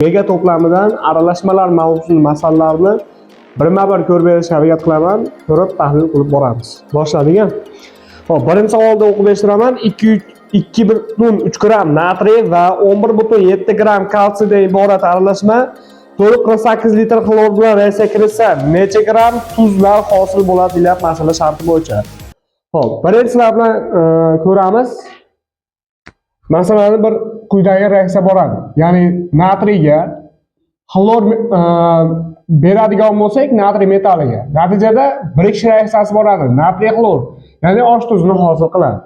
Vega to'plamidan aralashmalar mavzusini masalalarni birma-bir ko'rib berishga harakat qilaman, ko'rib tahlil qilib boramiz. Boshladik. Xo'p, birinchi savolda o'qib eshitiraman. 2,3 gram natriy va 11,7 gram kalsiydan iborat aralashma 48 litr xlor bilan reaksiya kiritsa necha gram tuzlar hosil bo'ladi deyiladi masala sharti bo'yicha. Xo'p, birinchi sababni ko'ramiz. Masalani bir quyidagi reaksiya boradi. Ya'ni natriyga xlor beradigan bo'lsak, natriy metalliga. Natijada birikish reaksiyasi boradi. Natriy xlor, ya'ni osh tuzini hosil qiladi.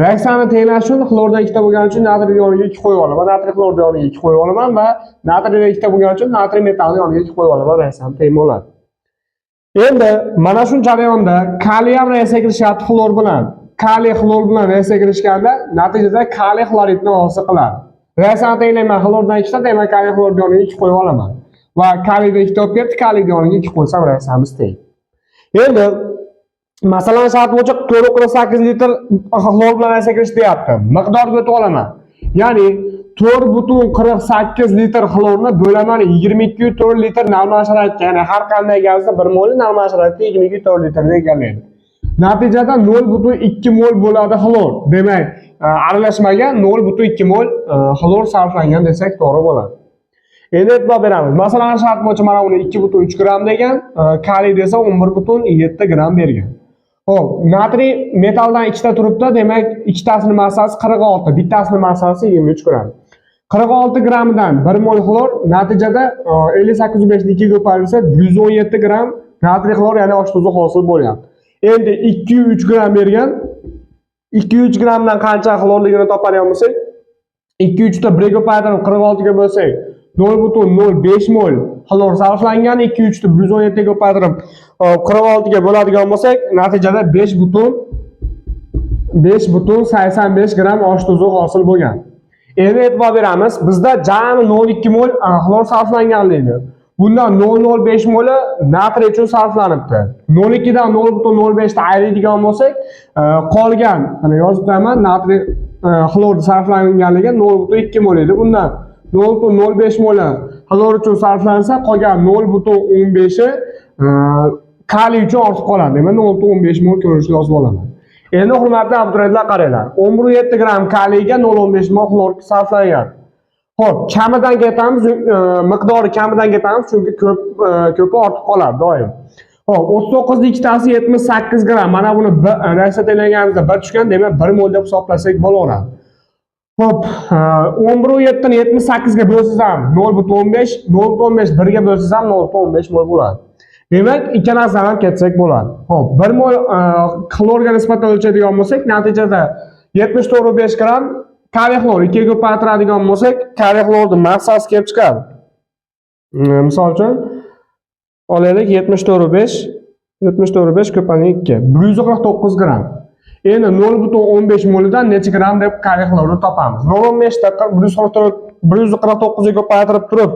Reaksiyani tenglash uchun xlordan ikkita bo'lgani uchun natriy yoniga 2 qo'yib olaman. Natriy xlorni yoniga 2 qo'yib olaman va natriydan ikkita bo'lgani uchun natriy metalni yoniga 2 qo'yib olaman. Reaksiyani teng bo'ladi. Endi mana shu jarayonda kaliy ham reaksiya kirishyapti xlor bilan. Kaliy xlor bilan reaksiya kirishganda natijada kaliy xloridni hosil qiladi. Reaksiyani tenglayman, xlordan ikkita, demak kaliy xlorni yoniga 2 qo'yib olaman. Va kaliyni ikkita olib ketdi, kaliyni yoniga 2 qo'ysam reaksiyamiz teng. Endi masalan shart bo'yicha 4,8 litr xlor bilan reaksiya kirish deyapti. Miqdorga o'tib olaman. Ya'ni 4,48 litr xlorni bo'laman 22,4 litr normal sharoitga, ya'ni har qanday gazda 1 mol normal sharoitda 22,4 litrni egallaydi. Natijada 0,2 mol bo'ladi xlor. Demak, aralashmaga 0,2 mol xlor sarflangan desak to'g'ri bo'ladi. Endi e'tibor beramiz. Masalan, shart bo'yicha mana uni 2,3 gram degan, kaliy desa 11,7 gram bergan. Xo'p, natriy metaldan ikkita turibdi, demak, ikkitasining massasi 46, bittasining massasi 23 gram. 46 gramdan 1 mol xlor natijada 58,5 ni 2 ga ko'paytirsa 117 gram natriy xlor, ya'ni osh tuzi hosil bo'lyapti. Endi 2,3 gram bergan. 2,3 gramdan qancha xlorligini topadigan bo'lsak, 2,3 ta 1 ga ko'paytirib 46 ga bo'lsak 0,05 mol xlor sarflangan, 2,3 ta 117 ga ko'paytirib 46 ga bo'ladigan bo'lsak, natijada 5,85 gram osh tuzi hosil bo'lgan. Endi e'tibor beramiz, bizda jami 0,2 mol xlor sarflanganligi. Bundan 0,05 mol natriy uchun sarflanibdi. 0,2 dan 0,05 ta ayiradigan bo'lsak, qolgan, mana yozib qo'yaman, natriy xlor sarflanganligi 0,2 mol edi. Bundan 0,05 mol xlor uchun sarflansa, qolgan 0,15 kaliy uchun ortib qoladi. Demak, 0,15 mol ko'rishni yozib olaman. Endi hurmatli abituriyentlar qaranglar. 11,7 gram kaliyga 0,15 mol xlor sarflangan. Xo'p, kamidan ketamiz, miqdori kamidan ketamiz, chunki ko'pi ortib qoladi doim. Xo'p, 39 ni ikkitasi 78 gram. Mana buni reaksiya tenglaganimizda 1 tushgan, demak 1 mol deb hisoblasak bo'laveradi. Xo'p, 11,7 ni 78 ga bo'lsangiz ham 0,15, 0,15 1 ga bo'lsangiz ham 0,15 mol bo'ladi. Demak, ikkalasidan ham ketsak bo'ladi. Xo'p, 1 mol xlorga nisbatan o'lchaydigan bo'lsak, natijada 74,5 gram kaliy xlor 2 ga ko'paytiradigan bo'lsak, kaliy xlorning massasi kelib chiqadi. Misol uchun olaylik 74,5 ko'paygan 2 149 gram. Endi 0,15 molidan necha gram deb kaliy xlorni topamiz. 0,15 ta 149 ga ko'paytirib turib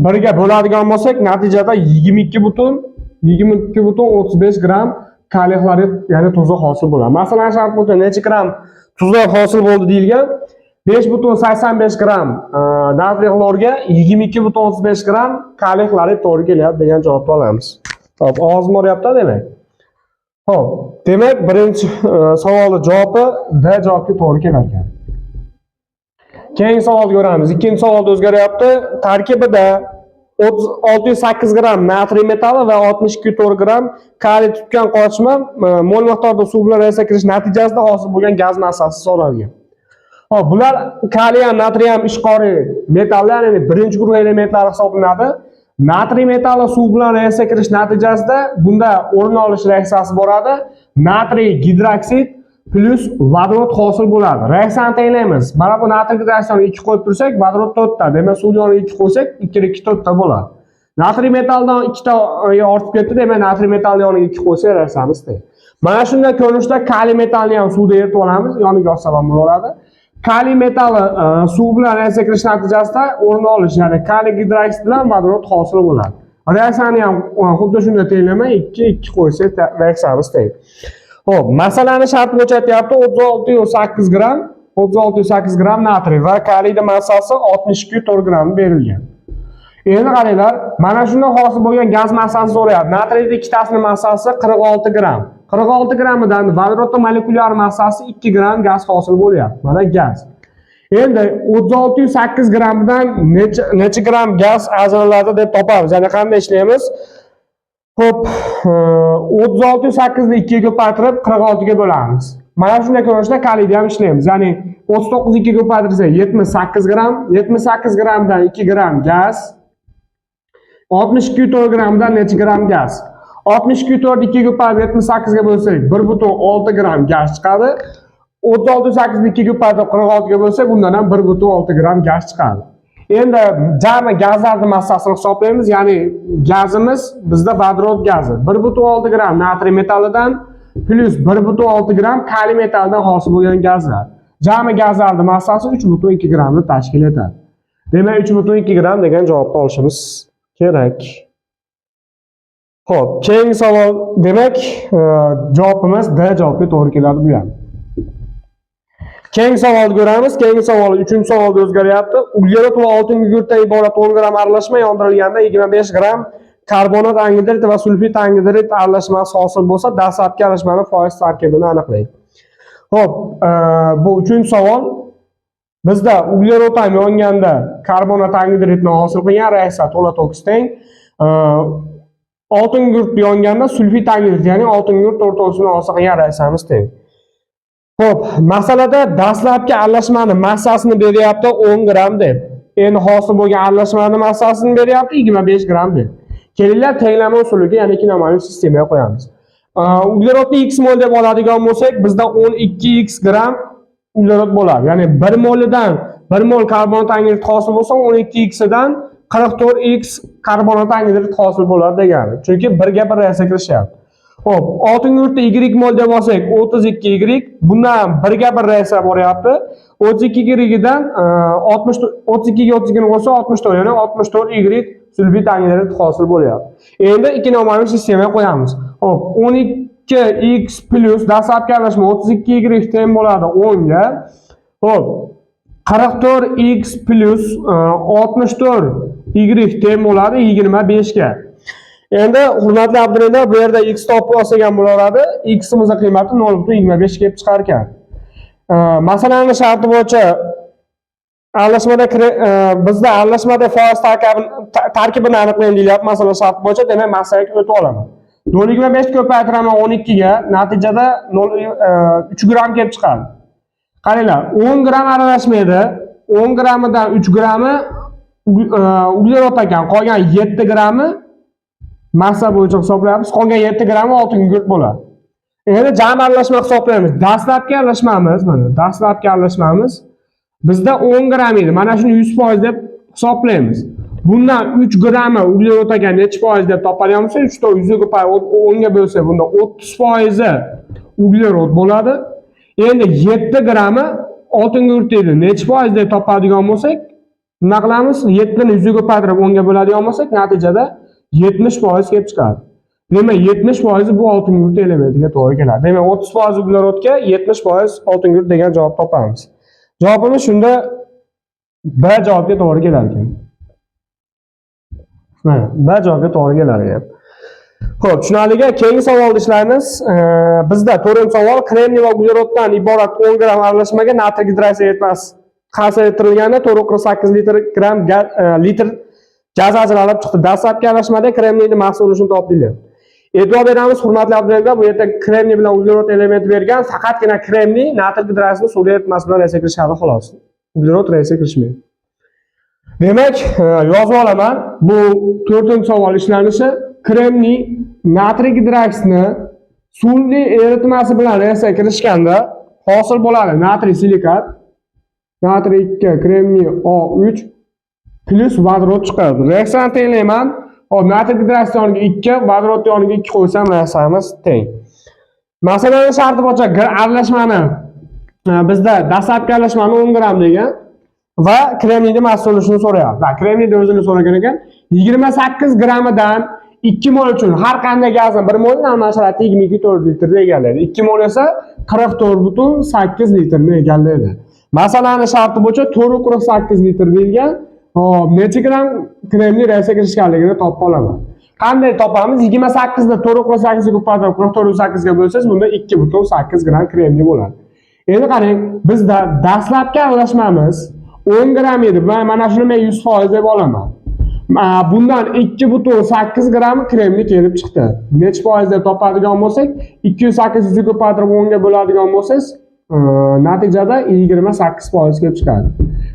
1 ga bo'ladigan bo'lsak, natijada 22,35 gram kaliy xlorid, ya'ni tuzi hosil bo'ladi. Masalan, shart bo'yicha necha gram tuzlar hosil bo'ldi deyilgan. 5,85 gram natriy xlorga 22,35 gram kaliy xlorid to'g'ri kelyapti degan javobni olamiz. Xo'p, og'iz moryapti demak. Xo'p, demak, birinchi savolning javobi D javobga to'g'ri kelar ekan. Keyingi savolni ko'ramiz. Ikkinchi savolda o'zgaryapti. Tarkibida 608 gram natriy metali va 62,4 gram kaliy tutgan qo'shma mol miqdorida suv bilan reaksiya kirish natijasida hosil bo'lgan gaz massasi so'ralgan. Hop, bular kaliy ham, natriy ham ishqoriy metallar, ya'ni birinchi guruh elementlari hisoblanadi. Natriy metali suv bilan reaksiya kirish natijasida bunda o'rin olish reaksiyasi bo'ladi. Natriy gidroksid plus vodorod hosil bo'ladi. Reaksiyani tenglaymiz. Mana bu natriy gidroksidni 2 qo'yib tursak, vodorod 4 ta, demak suv yoniga 2 qo'ysak, 2 2 4 ta bo'ladi. Natriy metaldan 2 ta ortib ketdi, demak natriy metalni yoniga 2 qo'ysak reaksiyamiz teng. Mana shunday ko'rinishda kaliy metalni ham suvda eritib olamiz, yoniga olsa ham bo'ladi. Kaliy metali suv bilan reaksiya kirish natijasida o'rin olish, ya'ni kaliy gidroksid bilan vodorod hosil bo'ladi. Reaksiyani ham xuddi shunday tenglamay 2 2 qo'ysak reaksiyamiz teng. Xo'p, masalani shart bo'yicha aytyapti, 36,8 gram 36,8 gram natriy va kaliyni massasi 62,4 gram berilgan. Endi qaranglar, mana shundan hosil bo'lgan gaz massasini so'rayapti. Natriyning ikkitasini massasi 46 gram. 46 gramidan vodorodning molekulyar massasi 2 gram gaz hosil bo'lyapti. Mana gaz. Endi 36,8 gramdan necha gram gaz ajraladi deb topamiz. Ya'ni qanday ishlaymiz? Xo'p, 36,8 ni 2 ga ko'paytirib 46 ga bo'lamiz. Mana shunday ko'rinishda kaliyni ham ishlaymiz. Ya'ni 39 2 ga ko'paytirsa 78 gram, 78 gramdan 2 gram gaz, 62,4 gramdan necha gram gaz? 62,4 2 ga ko'paytirib 78 ga bo'lsak 1,6 gram gaz chiqadi. 36,8 ni 2 ga ko'paytirib 46 ga bo'lsak, bundan ham 1,6 gram gaz chiqadi. Endi jami gazlarning massasini hisoblaymiz. Ya'ni gazimiz bizda vodorod gazi 1,6 gram natriy metallidan plus 1,6 gram kaliy metallidan hosil bo'lgan gazlar. Jami gazlarning massasi 3,2 gramni tashkil etadi. Demak, 3,2 gram degan javobni olishimiz kerak. Xo'p, keyingi savol, demak, javobimiz D javobiga to'g'ri keladi bu ham. Keyingi savolni ko'ramiz. Keyingi savol 3-savolda o'zgaryapti. Uglerod va oltin gugurtdan iborat 10 gram aralashma yondirilganda 25 gram karbonat angidrid va sulfit angidrid aralashmasi hosil bo'lsa, dastlabki aralashmaning foiz tarkibini aniqlang. Xo'p, bu 3-savol. Bizda uglerod ham yonganda karbonat angidridni hosil qilgan reaksiya to'la-to'kis teng. Oltin gugurt yonganda sulfit angidrid, ya'ni oltin gugurt o'rtasini hosil qilgan reaksiyamiz teng. Xo'p, masalada dastlabki aralashmaning massasini beryapti 10 gram deb. Endi hosil bo'lgan aralashmaning massasini beryapti 25 gram deb. Kelinglar tenglama usuliga, ya'ni kinemolik sistemaga qo'yamiz. Uglerodni x mol deb oladigan bo'lsak, bizda 12x gram uglerod bo'ladi. Ya'ni 1 molidan 1 mol karbonat angidrid hosil bo'lsa, 12x dan 44x karbonat angidrid hosil bo'ladi degani. Chunki birga bir reaksiya kirishyapti. Xo'p, oltin gugurtda y mol deb olsak 32y, bundan birga bir reaksiya bo'lyapti. 32y dan 32 ga 32 ni qo'shsa 64, ya'ni 64y sulfit angidrid hosil bo'lyapti. Endi ikki nomali sistemaga qo'yamiz. Xo'p, 12x plus dastlabki aralashma 32y teng bo'ladi 10 ga. Xo'p, 44x plus 64y teng bo'ladi 25 ga. Endi hurmatli abiturientlar, bu yerda x topib olsak ham bo'laveradi. X imizning qiymati 0,25 kelib chiqar ekan. Masalaning sharti bo'yicha aralashmada bizda aralashmada foiz tarkibini aniqlang deyilyapti. Masalan, shart bo'yicha, demak, masalaga o'tib olaman. 0,25 ko'paytiraman 12 ga, natijada 3 gram kelib chiqadi. Qaranglar, 10 gram aralashma edi. 10 gramidan 3 grami uglerod ekan, qolgan 7 grami massa bo'yicha hisoblayapmiz. Qolgan 7 gram oltin gugurt bo'ladi. Endi jami aralashma hisoblaymiz. Dastlabki aralashmamiz, mana dastlabki aralashmamiz bizda 10 gram edi. Mana shuni 100% deb hisoblaymiz. Bundan 3 grami uglerod ekan necha foiz deb topadigan bo'lsa, 3 ta 100 ga 10 ga bo'lsa, bunda 30% uglerod bo'ladi. Endi 7 grami oltin gugurt edi. Necha foiz deb topadigan bo'lsak, nima qilamiz? 7 ni 100 ga ko'paytirib 10 ga bo'ladigan bo'lsak, natijada 70% kelib chiqadi. Demak, 70% bu oltin gugurt elementiga to'g'ri keladi. Demak, 30% uglerodga 70% oltin gugurt degan javob topamiz. Javobimiz shunda B javobga to'g'ri kelar ekan. Mana, B javobga to'g'ri kelar ekan. Xo'p, tushunarliga keyingi savolni ishlaymiz. Bizda 4-savol kremniy va ugleroddan iborat 10 gram aralashmaga natriy gidroksiya etmasi qancha ettirilganda 4,8 gram gaz ajralib chiqdi. Dastlabki aralashmada kremniyning mahsulini topdilar. E'tibor beramiz, hurmatli abiturientlar, bu yerda kremniy bilan uglerod elementi bergan, faqatgina kremniy natriy gidroksiyasini suvga eritmasi bilan reaksiya qilishadi xolos. Uglerod reaksiya qilishmaydi. Demak, yozib olaman. Bu 4-savol ishlanishi kremniy natriy gidroksiyasini suvli eritmasi bilan reaksiya qilishganda hosil bo'ladi natriy silikat, natriy 2, kremniy O3 plus vodorod chiqadi. Reaksiyani tenglayman. Hop, natriy gidroksiyasi yoniga 2, vodorod yoniga 2 qo'ysam reaksiyamiz teng. Masalaning sharti bo'yicha aralashmani bizda dastlabki aralashmani 10 gram degan va kremniyning mahsulini so'rayapti. Kremniyning o'zini so'ragan ekan. 28 gramidan 2 mol uchun har qanday gazni 1 mol normal sharoitda 22,4 litrni egallaydi. 2 mol esa 44,8 litrni egallaydi. Masalani sharti bo'yicha 4.48 litr deyilgan. Hop, necha gram kremniy reaksiyaga kirishganligini topib olaman. Qanday topamiz? 28 ni 4.8 ga ko'paytirib 44.8 ga bo'lsangiz, bunda 2.8 gram kremniy bo'ladi. Endi qarang, bizda dastlabki aralashmamiz 10 gram edi. Mana shuni men 100% deb olaman. Bundan 2.8 gram kremniy kelib chiqdi. Necha foiz deb topadigan bo'lsak, 208 ga ko'paytirib 10 ga bo'ladigan bo'lsangiz, natijada 28% kelib chiqadi.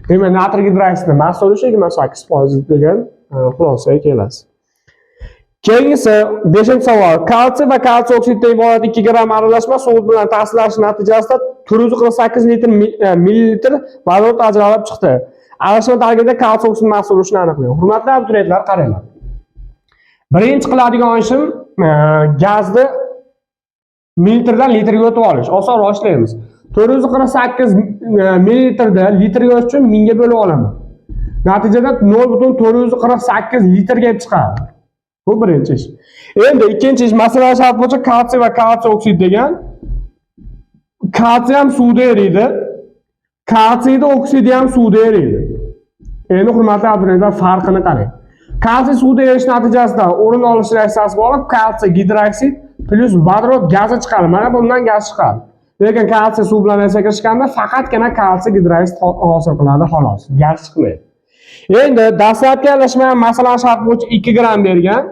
Demak, natr gidroksidi massa ulushi 28% degan xulosaga kelasiz. Keyingisi 5-savol. Kalsiy va kalsiy oksiddan iborat 2 gram aralashma suv bilan ta'sirlash natijasida 448 millilitr vodorod ajralib chiqdi. Aralashma tarkibida kalsiy oksid massa ulushini aniqlang. Hurmatli abituriyentlar, qaranglar. Birinchi qiladigan ishim gazni millilitrdan litrga o'tib olish. Osonroq ishlaymiz. 448 millilitrda litrga o'tish uchun 1000 ga bo'lib olaman. Natijada 0.448 litr kelib chiqadi. Bu birinchi ish. Endi ikkinchi ish, masalan, shart bo'yicha kalsiy va kalsiy oksid degan. Kalsiy ham suvda eriydi. Kalsiyda oksidi ham suvda eriydi. Endi hurmatli abituriyentlar, farqini qarang. Kalsiy suvda erish natijasida o'rin olish reaksiyasi bo'lib, kalsiy gidroksid plus vodorod gazi chiqadi. Mana bundan gaz chiqadi. Lekin kalsiy suv bilan reaksiyaga kirishganda faqatgina kalsiy gidroksid hosil qiladi, xolos. Gaz chiqmaydi. Endi dastlabki aralashma masalan shart bo'yicha 2 gram bergan.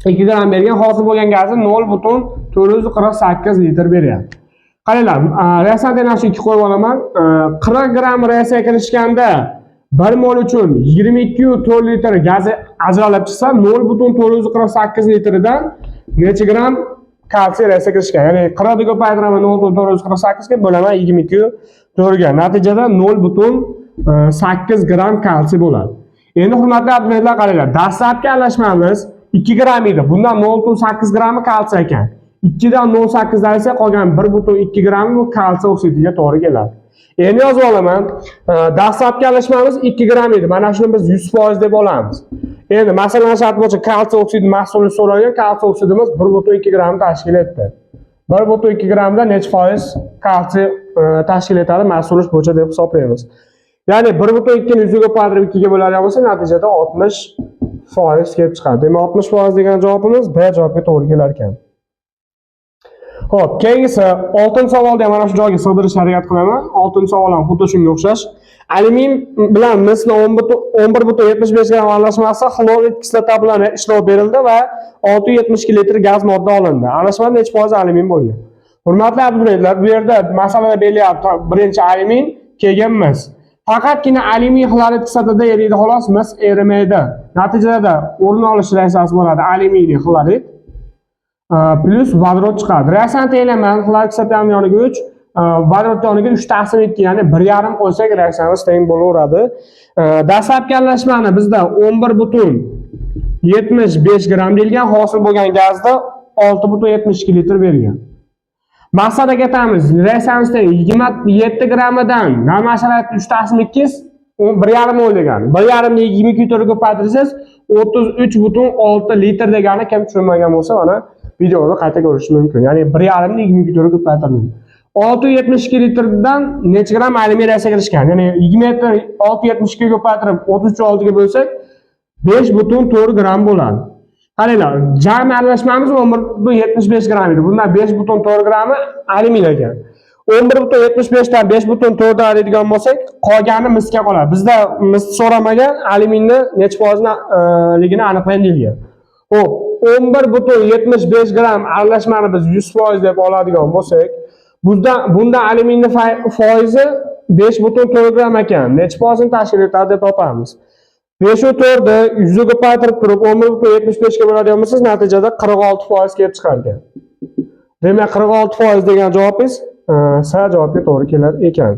2 gram bergan, hosil bo'lgan gazi 0.448 litr beryapti. Qaranglar, reaksiya tenglasini 2 qo'yib olaman. 40 gram reaksiyaga kirishganda 1 mol uchun 22.4 litr gaz ajralib chiqsa, 0.448 litrdan necha gram kalsiy reaksiyaga kirishgan. Ya'ni 40 ga ko'paytiraman 0.448 ga bo'laman 22.4 ga. Natijada 0.8 gram kalsiy bo'ladi. Endi hurmatli abituriyentlar, qaranglar. Dastlabki aralashmamiz 2 gram edi. Bundan 0.8 grami kalsiy ekan. 2 dan 0.8 darsa qolgan 1.2 gram bu kalsiy oksidiga to'g'ri keladi. Endi yozib olaman. Dastlabki aralashmamiz 2 gram edi. Mana shuni biz 100% deb olamiz. Endi masalan shart bo'yicha kalsiy oksidi mahsulini so'ralgan, kalsiy oksidimiz 1.2 gram tashkil etdi. 1.2 gramda necha foiz kalsiy tashkil etadi mahsul bo'yicha deb hisoblaymiz. Ya'ni 1.2 ni 100 ga ko'paytirib 2 ga bo'ladigan bo'lsa, natijada 60% kelib chiqadi. Demak, 60% degan javobimiz B javobiga to'g'ri kelar ekan. Xo'p, keyingisi 6-savolda mana shu joyga sig'dirishga harakat qilaman. 6-savol ham xuddi shunga o'xshash. Alyumin bilan misli 11.75 gram aralashmasi xlorid kislota bilan ishlov berildi va 672 litr gaz modda olindi. Aralashmada necha foiz alyumin bo'lgan? Hurmatli abituriyentlar, bu yerda masalada berilyapti. Birinchi alyumin, keyin mis. Faqatgina alyumin xlorid kislotada eriydi, xolos, mis erimaydi. Natijada o'rin olish reaksiyasi bo'ladi alyuminiy xlorid plus vodorod chiqadi. Reaksiyani tenglayman. Xlorid kislotani yoniga 3, vodorod yoniga 3 taqsim etdik, ya'ni 1,5 qo'ysak reaksiyamiz teng bo'laveradi. Dastlabki aralashmani bizda 11.75 gram deyilgan, hosil bo'lgan gazda 6.72 litr bergan. Maqsadga ketamiz. Reaksiyamiz teng 27 gramidan masalan 3 taqsim 2 1,5 mol degani. 1,5 ni 22 ga ko'paytirsangiz 33.6 litr degani kim tushunmagan bo'lsa, mana videoni qayta ko'rish mumkin. Ya'ni 1,5 ni 22 ga ko'paytirdim. 672 litrdan necha gram alyumin reaksiyaga kirishgan? Ya'ni 672 ga ko'paytirib 33.6 ga bo'lsak 5.4 gram bo'ladi. Qaranglar, jami aralashmamiz 11.75 gram edi. Bundan 5.4 grami alyumin ekan. 11.75 dan 5.4 oladigan bo'lsak, qolgani misga qoladi. Bizda mis so'ramagan, alyuminni necha foizligini aniqlang deyilgan. Xo'p, 11.75 gram aralashmani biz 100% deb oladigan bo'lsak, bunda alyuminni foizi 5.4 gram ekan. Necha foizini tashkil etadi deb topamiz. 5.4 ni 100 ga ko'paytirib turib 11.75 ga bo'ladigan bo'lsa, natijada 46% kelib chiqar ekan. Demak, 46% degan javobingiz S javobiga to'g'ri kelar ekan.